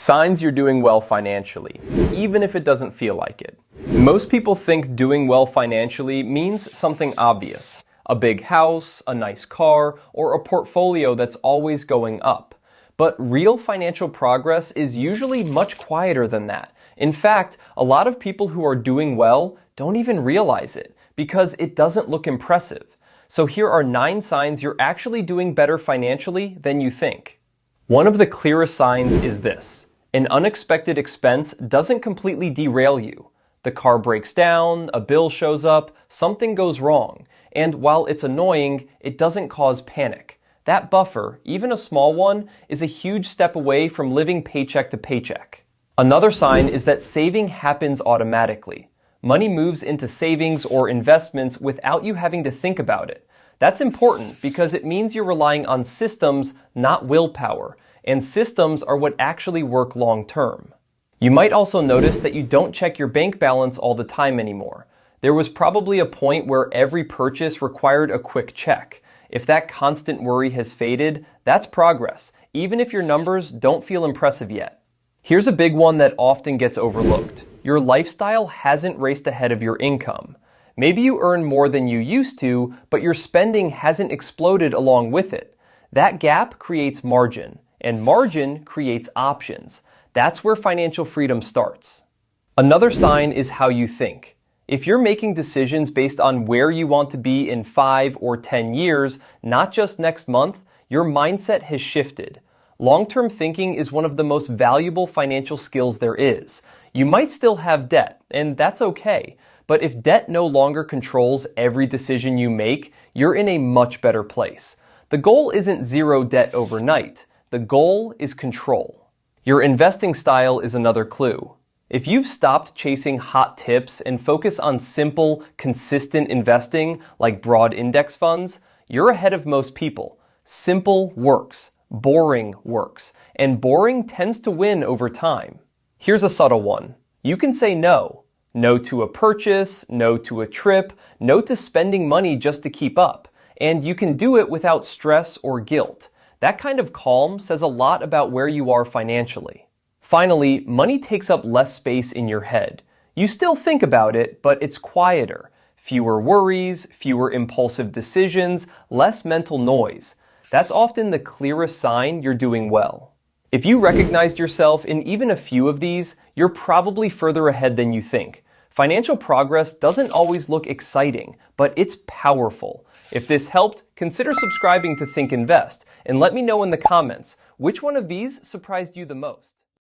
Signs you're doing well financially, even if it doesn't feel like it. Most people think doing well financially means something obvious. A big house, a nice car, or a portfolio that's always going up. But real financial progress is usually much quieter than that. In fact, a lot of people who are doing well don't even realize it because it doesn't look impressive. So here are 9 signs you're actually doing better financially than you think. One of the clearest signs is this. An unexpected expense doesn't completely derail you. The car breaks down, a bill shows up, something goes wrong. And while it's annoying, it doesn't cause panic. That buffer, even a small one, is a huge step away from living paycheck to paycheck. Another sign is that saving happens automatically. Money moves into savings or investments without you having to think about it. That's important because it means you're relying on systems, not willpower, and systems are what actually work long term. You might also notice that you don't check your bank balance all the time anymore. There was probably a point where every purchase required a quick check. If that constant worry has faded, that's progress, even if your numbers don't feel impressive yet. Here's a big one that often gets overlooked. Your lifestyle hasn't raced ahead of your income. Maybe you earn more than you used to, but your spending hasn't exploded along with it. That gap creates margin, and margin creates options. That's where financial freedom starts. Another sign is how you think. If you're making decisions based on where you want to be in 5 or 10 years, not just next month, your mindset has shifted. Long-term thinking is one of the most valuable financial skills there is. You might still have debt, and that's okay. But if debt no longer controls every decision you make, you're in a much better place. The goal isn't zero debt overnight. The goal is control. Your investing style is another clue. If you've stopped chasing hot tips and focus on simple, consistent investing like broad index funds, you're ahead of most people. Simple works. Boring works. And boring tends to win over time. Here's a subtle one. You can say no. No to a purchase, no to a trip, no to spending money just to keep up. And you can do it without stress or guilt. That kind of calm says a lot about where you are financially. Finally, money takes up less space in your head. You still think about it, but it's quieter. Fewer worries, fewer impulsive decisions, less mental noise. That's often the clearest sign you're doing well. If you recognized yourself in even a few of these, you're probably further ahead than you think. Financial progress doesn't always look exciting, but it's powerful. If this helped, consider subscribing to Think Invest, and let me know in the comments which one of these surprised you the most.